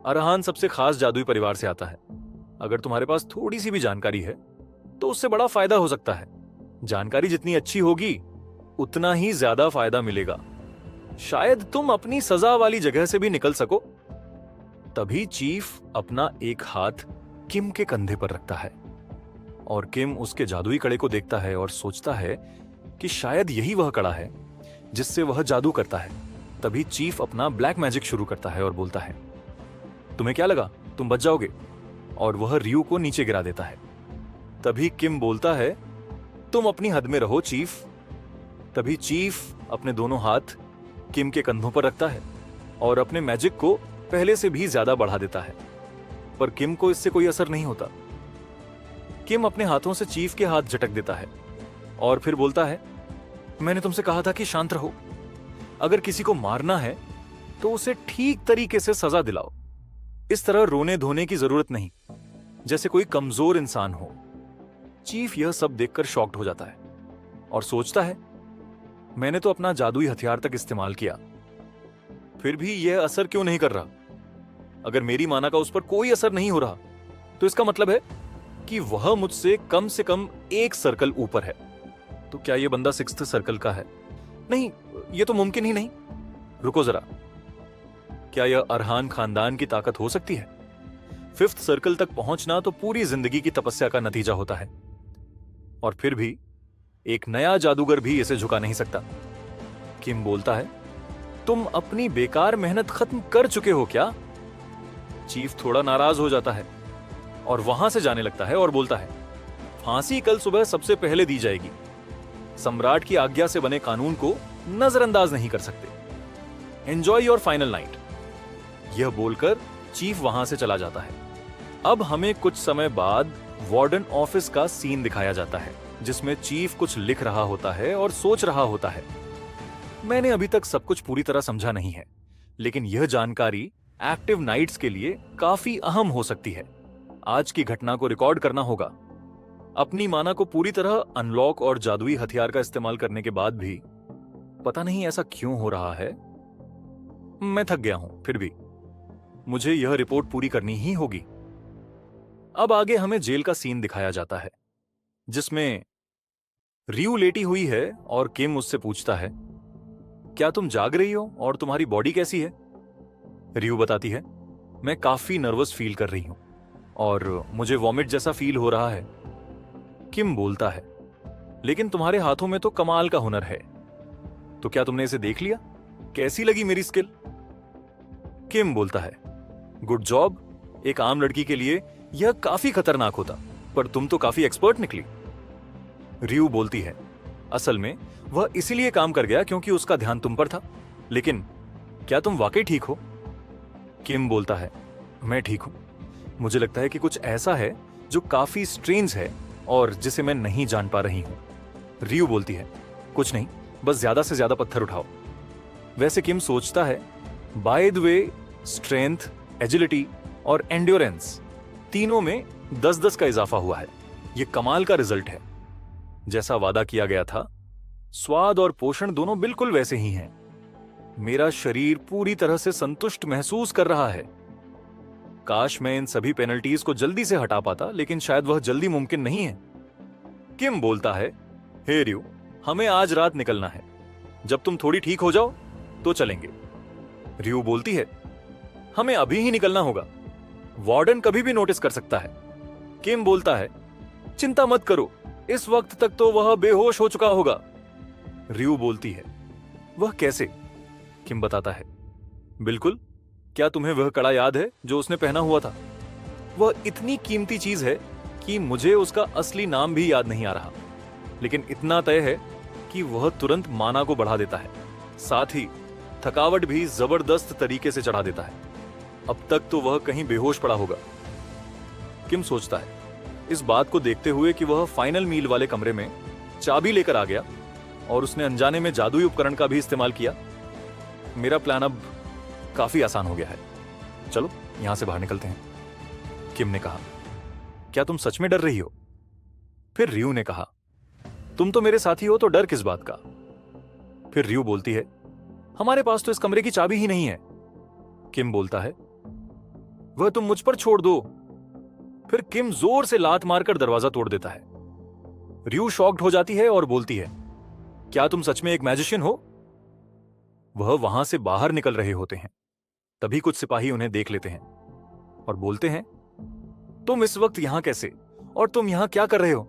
अरहान सबसे खास जादुई परिवार से आता है। अगर तुम्हारे पास थोड़ी सी भी जानकारी है तो उससे बड़ा फायदा हो सकता है। जानकारी जितनी अच्छी होगी उतना ही ज्यादा फायदा मिलेगा। शायद तुम अपनी सजा वाली जगह से भी निकल सको। तभी चीफ अपना एक हाथ किम के कंधे पर रखता है और किम उसके जादुई कड़े को देखता है और सोचता है कि शायद यही वह कड़ा है जिससे वह जादू करता है। तभी चीफ अपना ब्लैक मैजिक शुरू करता है और बोलता है, तुम्हें क्या लगा तुम बच जाओगे? और वह रियू को नीचे गिरा देता है। तभी किम बोलता है, तुम अपनी हद में रहो चीफ। तभी चीफ अपने दोनों हाथ किम के कंधों पर रखता है और अपने मैजिक को पहले से भी ज्यादा बढ़ा देता है, पर किम को इससे कोई असर नहीं होता। किम अपने हाथों से चीफ के हाथ झटक देता है और फिर बोलता है, मैंने तुमसे कहा था कि शांत रहो। अगर किसी को मारना है तो उसे ठीक तरीके से सजा दिलाओ। इस तरह रोने धोने की जरूरत नहीं, जैसे कोई कमजोर इंसान हो। चीफ यह सब देखकर शॉक्ड हो जाता है और सोचता है, मैंने तो अपना जादुई हथियार तक इस्तेमाल किया, फिर भी यह असर क्यों नहीं कर रहा? अगर मेरी माना का उस पर कोई असर नहीं हो रहा तो इसका मतलब है कि वह मुझसे कम से कम एक सर्कल ऊपर है। तो क्या यह बंदा सिक्स्थ सर्कल का है? नहीं, यह तो मुमकिन ही नहीं। रुको जरा, क्या यह अरहान खानदान की ताकत हो सकती है? फिफ्थ सर्कल तक पहुंचना तो पूरी जिंदगी की तपस्या का नतीजा होता है, और फिर भी एक नया जादूगर भी इसे झुका नहीं सकता। किम बोलता है, तुम अपनी बेकार मेहनत खत्म कर चुके हो क्या? चीफ थोड़ा नाराज हो जाता है और वहां से जाने लगता है और बोलता है, फांसी कल सुबह सबसे पहले दी जाएगी। सम्राट की आज्ञा से बने कानून को नजरअंदाज नहीं कर सकते। Enjoy your final night. यह बोलकर चीफ वहां से चला जाता है। अब हमें कुछ समय बाद वार्डन ऑफिस का सीन दिखाया जाता है, जिसमें चीफ कुछ लिख रहा होता है और सोच रहा होता है। मैंने अभी तक सब कुछ पूरी तरह समझा नहीं है, लेकिन यह जानकारी एक्टिव नाइट्स के लिए काफी अहम हो सकती है। आज की घटना को रिकॉर्ड करना होगा। अपनी माना को पूरी तरह अनलॉक और जादुई हथियार का इस्तेमाल करने के बाद भी पता नहीं ऐसा क्यों हो रहा है। मैं थक गया हूं, फिर भी मुझे यह रिपोर्ट पूरी करनी ही होगी। अब आगे हमें जेल का सीन दिखाया जाता है, जिसमें रियू लेटी हुई है और किम उससे पूछता है, क्या तुम जाग रही हो और तुम्हारी बॉडी कैसी है? रियू बताती है, मैं काफी नर्वस फील कर रही हूं और मुझे वॉमिट जैसा फील हो रहा है। किम बोलता है, लेकिन तुम्हारे हाथों में तो कमाल का हुनर है, तो क्या तुमने इसे देख लिया? कैसी लगी मेरी स्किल? किम बोलता है, गुड जॉब। एक आम लड़की के लिए यह काफी खतरनाक होता, पर तुम तो काफी एक्सपर्ट निकली। रियू बोलती है, असल में वह इसीलिए काम कर गया क्योंकि उसका ध्यान तुम पर था। लेकिन क्या तुम वाकई ठीक हो? किम बोलता है, मैं ठीक हूं। मुझे लगता है कि कुछ ऐसा है जो काफी स्ट्रेंज है और जिसे मैं नहीं जान पा रही हूं। रियू बोलती है, कुछ नहीं, बस ज्यादा से ज्यादा पत्थर उठाओ। वैसे किम सोचता है, by the way strength, agility और एंड्योरेंस तीनों में 10-10 का इजाफा हुआ है। यह कमाल का रिजल्ट है। जैसा वादा किया गया था, स्वाद और पोषण दोनों बिल्कुल वैसे ही हैं। मेरा शरीर पूरी तरह से संतुष्ट महसूस कर रहा है। काश मैं इन सभी पेनल्टीज को जल्दी से हटा पाता, लेकिन शायद वह जल्दी मुमकिन नहीं है। किम बोलता है, हे रियू, हमें आज रात निकलना है। जब तुम थोड़ी ठीक हो जाओ तो चलेंगे। रियू बोलती है, हमें अभी ही निकलना होगा, वार्डन कभी भी नोटिस कर सकता है। किम बोलता है, चिंता मत करो, इस वक्त तक तो वह बेहोश हो चुका होगा। रियू बोलती है, वह कैसे? किम बताता है, बिल्कुल। क्या तुम्हें वह कड़ा याद है जो उसने पहना हुआ था? वह इतनी कीमती चीज है कि मुझे उसका असली नाम भी याद नहीं आ रहा, लेकिन इतना तय है कि वह तुरंत माना को बढ़ा देता है, साथ ही थकावट भी जबरदस्त तरीके से चढ़ा देता है। अब तक तो वह कहीं बेहोश पड़ा होगा। किम सोचता है, इस बात को देखते हुए कि वह फाइनल मील वाले कमरे में चाबी लेकर आ गया और उसने अनजाने में जादुई उपकरण का भी इस्तेमाल किया, मेरा प्लान अब काफी आसान हो गया है। चलो यहां से बाहर निकलते हैं। किम ने कहा, क्या तुम सच में डर रही हो? फिर रियू ने कहा, तुम तो मेरे साथी हो तो डर किस बात का? फिर रियू बोलती है, हमारे पास तो इस कमरे की चाबी ही नहीं है। किम बोलता है, वह तुम मुझ पर छोड़ दो। फिर किम जोर से लात मारकर दरवाजा तोड़ देता है। रियू शॉक्ड हो जाती है और बोलती है, क्या तुम सच में एक मैजिशियन हो? वह वहां से बाहर निकल रहे होते हैं। तभी कुछ सिपाही उन्हें देख लेते हैं और बोलते हैं, तुम इस वक्त यहां कैसे, और तुम यहां क्या कर रहे हो?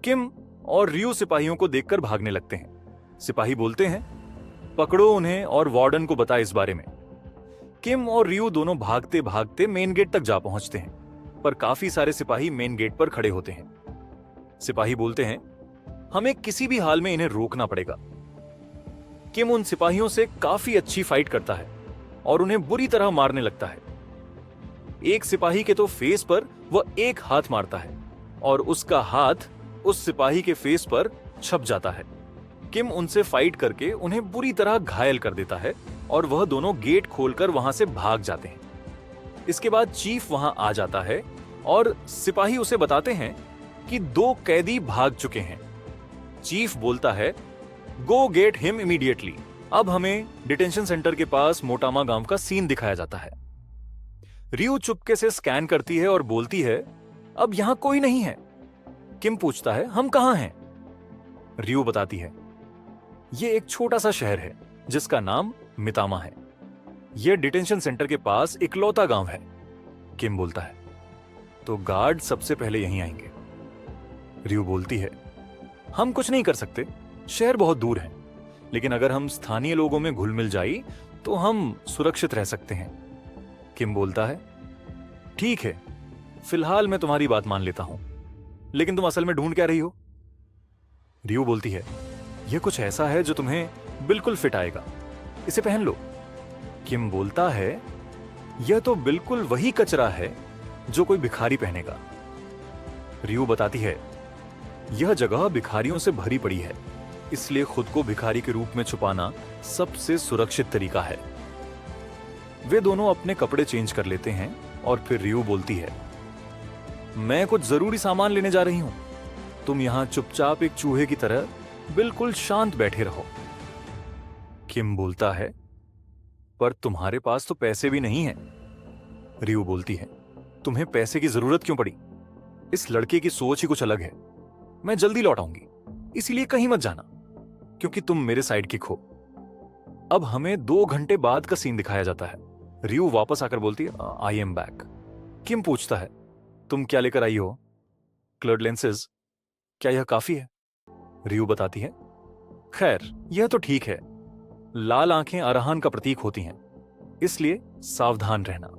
किम और रियू सिपाहियों को देखकर भागने लगते हैं। सिपाही बोलते हैं, पकड़ो उन्हें और वार्डन को बता इस बारे में। किम और रियू दोनों भागते भागते मेन गेट तक जा पहुंचते हैं, पर काफी सारे सिपाही मेन गेट पर खड़े होते हैं। सिपाही बोलते हैं, हमें किसी भी हाल में इन्हें रोकना पड़ेगा। किम उन सिपाहियों से काफी अच्छी फाइट करता है और उन्हें बुरी तरह मारने लगता है। एक सिपाही के तो फेस पर वह एक हाथ मारता है और उसका हाथ उस सिपाही के फेस पर छप जाता है। किम उनसे फाइट करके उन्हें बुरी तरह घायल कर देता है और वह दोनों गेट खोलकर वहां से भाग जाते हैं। इसके बाद चीफ वहां आ जाता है और सिपाही उसे बताते हैं कि 2 कैदी भाग चुके हैं। चीफ बोलता है, गो गेट हिम इमीडिएटली। अब हमें डिटेंशन सेंटर के पास मोटामा गांव का सीन दिखाया जाता है। रियू चुपके से स्कैन करती है और बोलती है, अब यहां कोई नहीं है। किम पूछता है, हम कहां हैं? रियू बताती है, यह एक छोटा सा शहर है जिसका नाम मितामा है। यह डिटेंशन सेंटर के पास इकलौता गांव है। किम बोलता है, तो गार्ड सबसे पहले यहीं आएंगे। रियू बोलती है, हम कुछ नहीं कर सकते, शहर बहुत दूर है, लेकिन अगर हम स्थानीय लोगों में घुल मिल जाए तो हम सुरक्षित रह सकते हैं। किम बोलता है, ठीक है, फिलहाल मैं तुम्हारी बात मान लेता हूं, लेकिन तुम असल में ढूंढ क्या रही हो? रियू बोलती है, यह कुछ ऐसा है जो तुम्हें बिल्कुल फिट आएगा, इसे पहन लो। किम बोलता है, यह तो बिल्कुल वही कचरा है जो कोई भिखारी पहनेगा। रियू बताती है, यह जगह भिखारियों से भरी पड़ी है, इसलिए खुद को भिखारी के रूप में छुपाना सबसे सुरक्षित तरीका है। वे दोनों अपने कपड़े चेंज कर लेते हैं और फिर रियू बोलती है, मैं कुछ जरूरी सामान लेने जा रही हूं, तुम यहां चुपचाप एक चूहे की तरह बिल्कुल शांत बैठे रहो। किम बोलता है, पर तुम्हारे पास तो पैसे भी नहीं हैं। रियू बोलती है, तुम्हें पैसे की जरूरत क्यों पड़ी? इस लड़के की सोच ही कुछ अलग है। मैं जल्दी लौट आऊंगी, इसीलिए कहीं मत जाना, क्योंकि तुम मेरे साइड किक हो। अब हमें 2 घंटे बाद का सीन दिखाया जाता है। रियू वापस आकर बोलती है, आई एम बैक। किम पूछता है, तुम क्या लेकर आई हो? क्लर्ड लेंसेज, क्या यह काफी है? रियू बताती है, खैर यह तो ठीक है, लाल आंखें अरहान का प्रतीक होती हैं, इसलिए सावधान रहना।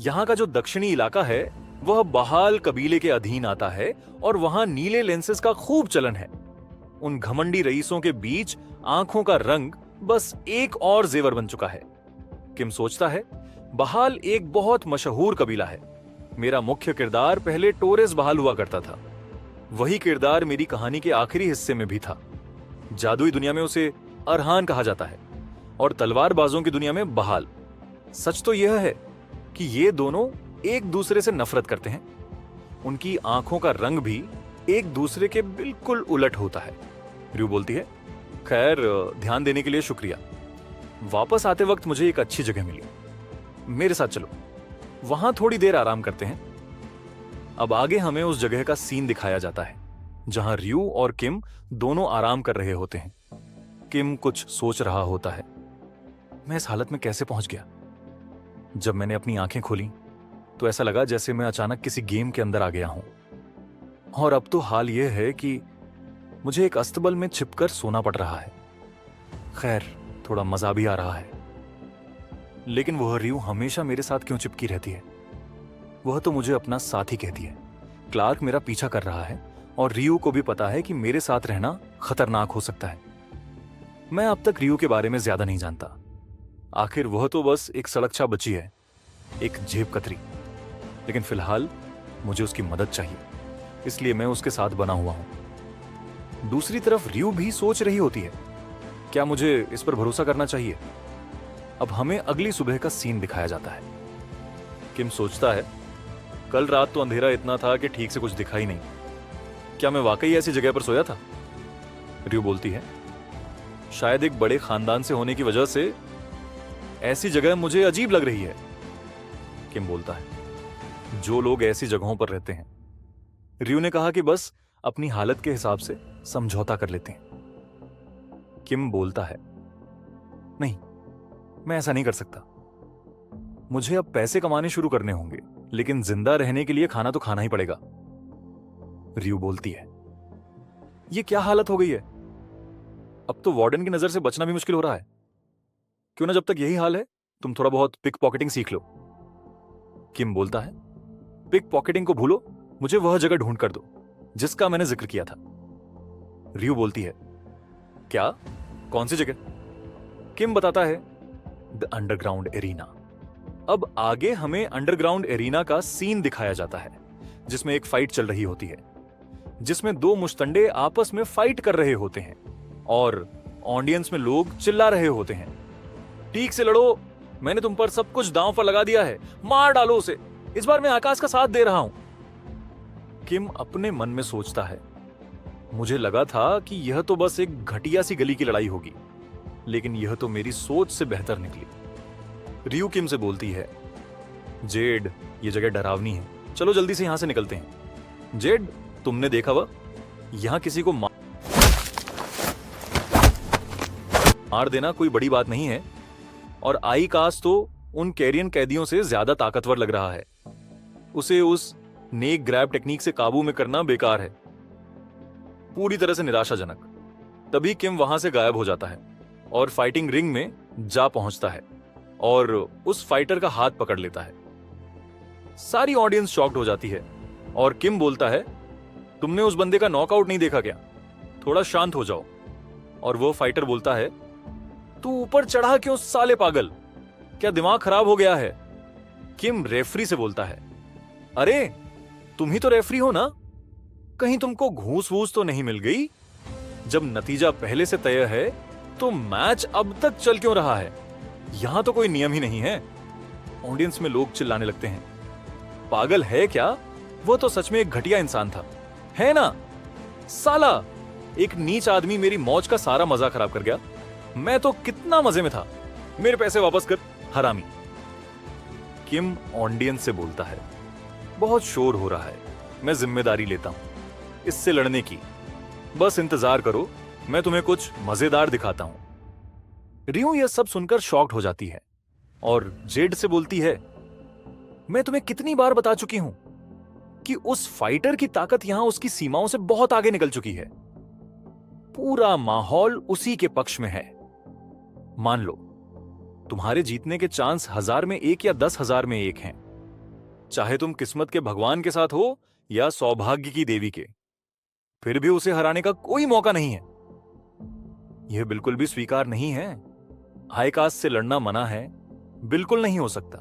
यहां का जो दक्षिणी इलाका है वह बहाल कबीले के अधीन आता है और वहां नीले लेंसेज का खूब चलन है। उन घमंडी रईसों के बीच आंखों का रंग बस एक और जेवर बन चुका है। किम सोचता है, बहाल एक बहुत मशहूर कबीला है। मेरा मुख्य किरदार पहले टोरेस बहाल हुआ करता था, वही किरदार मेरी कहानी के आखिरी हिस्से में भी था। जादुई दुनिया में उसे अरहान कहा जाता है और तलवारबाजों की दुनिया में बहाल। सच तो यह है कि ये दोनों एक दूसरे से नफरत करते हैं। उनकी आंखों का रंग भी एक दूसरे के बिल्कुल उलट होता है। रियू बोलती है, खैर ध्यान देने के लिए शुक्रिया। वापस आते वक्त मुझे एक अच्छी जगह मिली, मेरे साथ चलो, वहां थोड़ी देर आराम करते हैं। अब आगे हमें उस जगह का सीन दिखाया जाता है जहां रियू और किम दोनों आराम कर रहे होते हैं। किम कुछ सोच रहा होता है, मैं इस हालत में कैसे पहुंच गया? जब मैंने अपनी आंखें खोली तो ऐसा लगा जैसे मैं अचानक किसी गेम के अंदर आ गया हूं, और अब तो हाल यह है कि मुझे एक अस्तबल में छिपकर सोना पड़ रहा है। खैर थोड़ा मजा भी आ रहा है, लेकिन वह रियू हमेशा मेरे साथ क्यों चिपकी रहती है? वह तो मुझे अपना साथी कहती है। क्लार्क मेरा पीछा कर रहा है और रियू को भी पता है कि मेरे साथ रहना खतरनाक हो सकता है। मैं अब तक रियू के बारे में ज्यादा नहीं जानता। आखिर वह तो बस एक सड़कछा बची है, एक जेब कतरी। लेकिन फिलहाल मुझे उसकी मदद चाहिए, इसलिए मैं उसके साथ बना हुआ हूं। दूसरी तरफ रियू भी सोच रही होती है, क्या मुझे इस पर भरोसा करना चाहिए? अब हमें अगली सुबह का सीन दिखाया जाता है। किम सोचता है, कल रात तो अंधेरा इतना था कि ठीक से कुछ दिखा ही नहीं। क्या मैं वाकई ऐसी जगह पर सोया था? रियू बोलती है, शायद एक बड़े खानदान से होने की वजह से ऐसी जगह मुझे अजीब लग रही है। किम बोलता है, जो लोग ऐसी जगहों पर रहते हैं। रियो ने कहा कि बस अपनी हालत के हिसाब से समझौता कर लेते हैं। किम बोलता है, नहीं, मैं ऐसा नहीं कर सकता। मुझे अब पैसे कमाने शुरू करने होंगे, लेकिन जिंदा रहने के लिए खाना तो खाना ही पड़ेगा। रियो बोलती है, ये क्या हालत हो गई है? अब तो वार्डन की नजर से बचना भी मुश्किल हो रहा है। क्यों ना जब तक यही हाल है तुम थोड़ा बहुत पिक पॉकेटिंग सीख लो। किम बोलता है, पिक पॉकेटिंग को भूलो, मुझे वह जगह ढूंढ कर दो जिसका मैंने जिक्र किया था। रियो बोलती है, क्या? कौन सी जगह? किम बताता है, द अंडरग्राउंड एरिना। अब आगे हमें अंडरग्राउंड एरिना का सीन दिखाया जाता है, जिसमें एक फाइट चल रही होती है, जिसमें दो मुश्तंडे आपस में फाइट कर रहे होते हैं और ऑडियंस में लोग चिल्ला रहे होते हैं, ठीक से लड़ो, मैंने तुम पर सब कुछ दांव पर लगा दिया है, मार डालो उसे, इस बार मैं आकाश का साथ दे रहा हूं। किम अपने मन में सोचता है, मुझे लगा था कि यह तो बस एक घटिया सी गली की लड़ाई होगी, लेकिन यह तो मेरी सोच से बेहतर निकली। रियो किम से बोलती है, जेड, ये जगह डरावनी है, चलो जल्दी से यहां से निकलते हैं। जेड, तुमने देखा वह, यहां किसी को मार देना कोई बड़ी बात नहीं है, और आई कास तो उन कैरियन कैदियों से ज्यादा ताकतवर लग रहा है। उसे उस नेक ग्रैब टेक्निक से काबू में करना बेकार है, पूरी तरह से निराशाजनक। तभी किम वहां से गायब हो जाता है और फाइटिंग रिंग में जा पहुंचता है और उस फाइटर का हाथ पकड़ लेता है। सारी ऑडियंस शॉक्ड हो जाती है और किम बोलता है, तुमने उस बंदे का नॉकआउट नहीं देखा क्या? थोड़ा शांत हो जाओ। और वो फाइटर बोलता है, तू ऊपर चढ़ा क्यों साले पागल, क्या दिमाग खराब हो गया है? किम रेफरी से बोलता है, अरे तुम ही तो रेफरी हो ना, कहीं तुमको घूस वूस तो नहीं मिल गई? जब नतीजा पहले से तय है तो मैच अब तक चल क्यों रहा है? यहां तो कोई नियम ही नहीं है। ऑडियंस में लोग चिल्लाने लगते हैं, पागल है क्या? वो तो सच में एक घटिया इंसान था, है ना? साला, एक नीच आदमी मेरी मौज का सारा मजा खराब कर गया। मैं तो कितना मजे में था, मेरे पैसे वापस कर, हरामी। किम ऑडियंस से बोलता है, बहुत शोर हो रहा है, मैं जिम्मेदारी लेता हूं इससे लड़ने की, बस इंतजार करो, मैं तुम्हें कुछ मजेदार दिखाता हूं। रियो यह सब सुनकर शॉक्ड हो जाती है और जेड से बोलती है, मैं तुम्हें कितनी बार बता चुकी हूं कि उस फाइटर की ताकत यहां उसकी सीमाओं से बहुत आगे निकल चुकी है। पूरा माहौल उसी के पक्ष में है। मान लो तुम्हारे जीतने के चांस 1000 में 1 या 10,000 में 1 हैं, चाहे तुम किस्मत के भगवान के साथ हो या सौभाग्य की देवी के, फिर भी उसे हराने का कोई मौका नहीं है। यह बिल्कुल भी स्वीकार नहीं है। हाई कास्ट से लड़ना मना है, बिल्कुल नहीं हो सकता,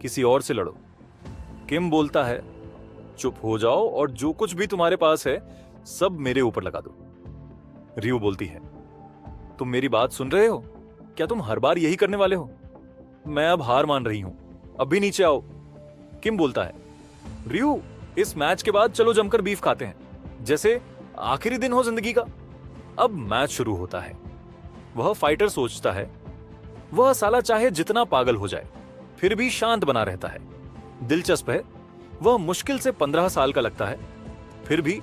किसी और से लड़ो। किम बोलता है, चुप हो जाओ और जो कुछ भी तुम्हारे पास है सब मेरे ऊपर लगा दो। रियो बोलती है, तुम मेरी बात सुन रहे हो? क्या तुम हर बार यही करने वाले हो? मैं अब हार मान रही हूं, अभी नीचे आओ। किम बोलता है, रियो, इस मैच के बाद चलो जमकर बीफ खाते हैं, जैसे आखिरी दिन हो जिंदगी का। अब मैच शुरू होता है। वह फाइटर सोचता है, वह साला चाहे जितना पागल हो जाए फिर भी शांत बना रहता है। दिलचस्प है, वह मुश्किल से 15 साल का लगता है, फिर भी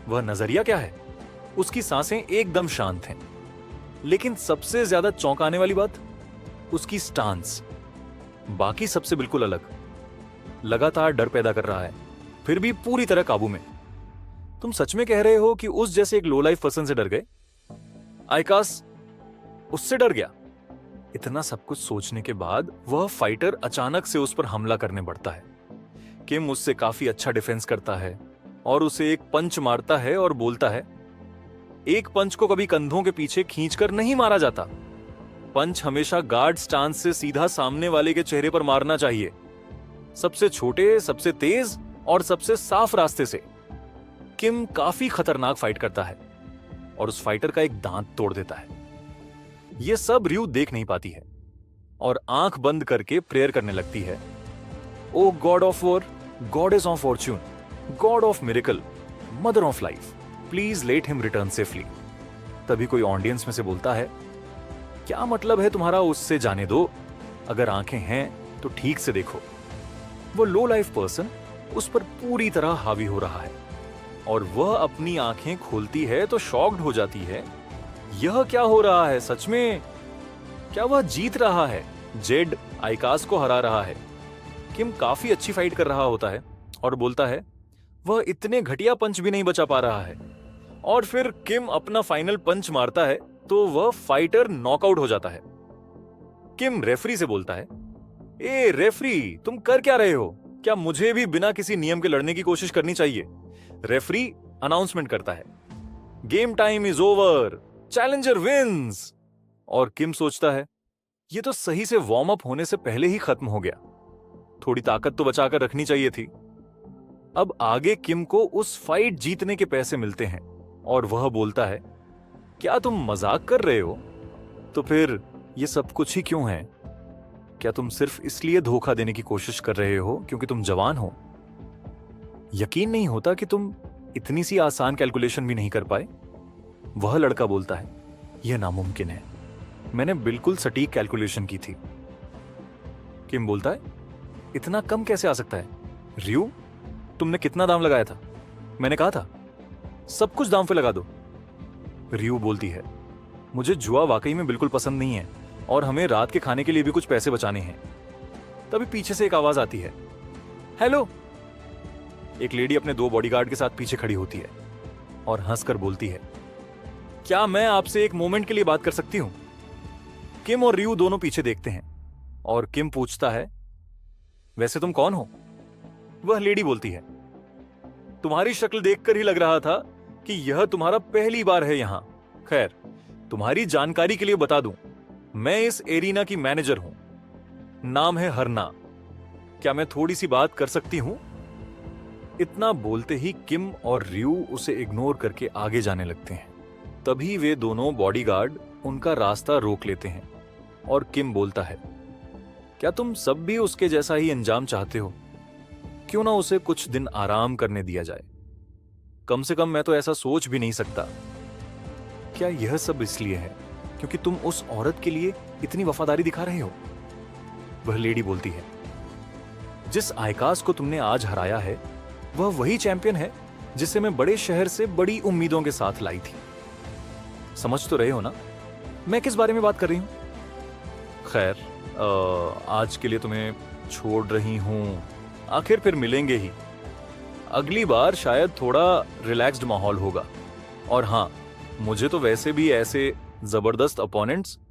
वह नजरिया क्या है, उसकी सांसें एकदम शांत हैं। लेकिन सबसे ज्यादा चौंकाने वाली बात, उसकी स्टांस बाकी सबसे बिल्कुल अलग, लगातार डर पैदा कर रहा है, फिर भी पूरी तरह काबू में। तुम सच में कह रहे हो कि उस जैसे एक लो लाइफ पर्सन से डर गए? आइकास उससे डर गया? इतना सब कुछ सोचने के बाद वह फाइटर अचानक से उस पर हमला करने बढ़ता है। किम उससे काफी अच्छा डिफेंस करता है और उसे एक पंच मारता है और बोलता है, एक पंच को कभी कंधों के पीछे खींचकर नहीं मारा जाता, पंच हमेशा गार्ड स्टांस से सीधा सामने वाले के चेहरे पर मारना चाहिए, सबसे छोटे, सबसे तेज और सबसे साफ रास्ते से। किम काफी खतरनाक फाइट करता है और उस फाइटर का एक दांत तोड़ देता है। यह सब रियो देख नहीं पाती है और आंख बंद करके प्रेयर करने लगती है, O god of war, goddess of fortune, god of miracle, mother of life, please let him return safely. तभी कोई ऑडियंस में से बोलता है, क्या मतलब है तुम्हारा उससे जाने दो, अगर आंखें हैं तो ठीक से देखो, वो लो लाइफ पर्सन उस पर पूरी तरह हावी हो रहा है और वह अपनी आंखें खोलती है तो शॉक्ड हो जाती है। यह क्या हो रहा है? सच में क्या वह जीत रहा है? जेड आइकास को हरा रहा है। किम काफी अच्छी फाइट कर रहा होता है और बोलता है वह इतने घटिया पंच भी नहीं बचा पा रहा है। और फिर किम अपना फाइनल पंच मारता है तो वह फाइटर नॉकआउट हो जाता है। किम रेफरी से बोलता है, ए रेफरी, तुम कर क्या रहे हो? क्या मुझे भी बिना किसी नियम के लड़ने की कोशिश करनी चाहिए? रेफरी अनाउंसमेंट करता है, game time is over, challenger wins. और किम सोचता है यह तो सही से वार्म अप होने से पहले ही खत्म हो गया। थोड़ी ताकत तो बचाकर रखनी चाहिए थी। अब आगे किम को उस फाइट जीतने के पैसे मिलते हैं और वह बोलता है, क्या तुम मजाक कर रहे हो? तो फिर ये सब कुछ ही क्यों है? क्या तुम सिर्फ इसलिए धोखा देने की कोशिश कर रहे हो क्योंकि तुम जवान हो? यकीन नहीं होता कि तुम इतनी सी आसान कैलकुलेशन भी नहीं कर पाए। वह लड़का बोलता है, यह नामुमकिन है, मैंने बिल्कुल सटीक कैलकुलेशन की थी। किम बोलता है, इतना कम कैसे आ सकता है? रियू, तुमने कितना दाम लगाया था? मैंने कहा था सब कुछ दाम पे लगा दो। रियू बोलती है, मुझे जुआ वाकई में बिल्कुल पसंद नहीं है और हमें रात के खाने के लिए भी कुछ पैसे बचाने हैं। तभी पीछे से एक आवाज आती है, हेलो। एक लेडी अपने 2 बॉडीगार्ड के साथ पीछे खड़ी होती है और हंसकर बोलती है, क्या मैं आपसे एक मोमेंट के लिए बात कर सकती हूं? किम और रियू दोनों पीछे देखते हैं और किम पूछता है, वैसे तुम कौन हो? वह लेडी बोलती है, तुम्हारी शक्ल देखकर ही लग रहा था कि यह तुम्हारा पहली बार है यहां। खैर, तुम्हारी जानकारी के लिए बता दूं, मैं इस एरिना की मैनेजर हूं। नाम है हरना। क्या मैं थोड़ी सी बात कर सकती हूं? इतना बोलते ही किम और रियू उसे इग्नोर करके आगे जाने लगते हैं। तभी वे दोनों बॉडीगार्ड उनका रास्ता रोक लेते हैं और किम बोलता है, क्या तुम सब भी उसके जैसा ही अंजाम चाहते हो? क्यों ना उसे कुछ दिन आराम करने दिया जाए? कम से कम मैं तो ऐसा सोच भी नहीं सकता। क्या यह सब इसलिए है क्योंकि तुम उस औरत के लिए इतनी वफादारी दिखा रहे हो? वह लेडी बोलती है, जिस आइकास को तुमने आज हराया है वह वही चैंपियन है जिसे मैं बड़े शहर से बड़ी उम्मीदों के साथ लाई थी। समझ तो रहे हो ना मैं किस बारे में बात कर रही हूं? खैर, आज के लिए तुम्हें छोड़ रही हूं। आखिर फिर मिलेंगे ही। अगली बार शायद थोड़ा रिलैक्स्ड माहौल होगा। और हां, मुझे तो वैसे भी ऐसे जबरदस्त अपोनेंट्स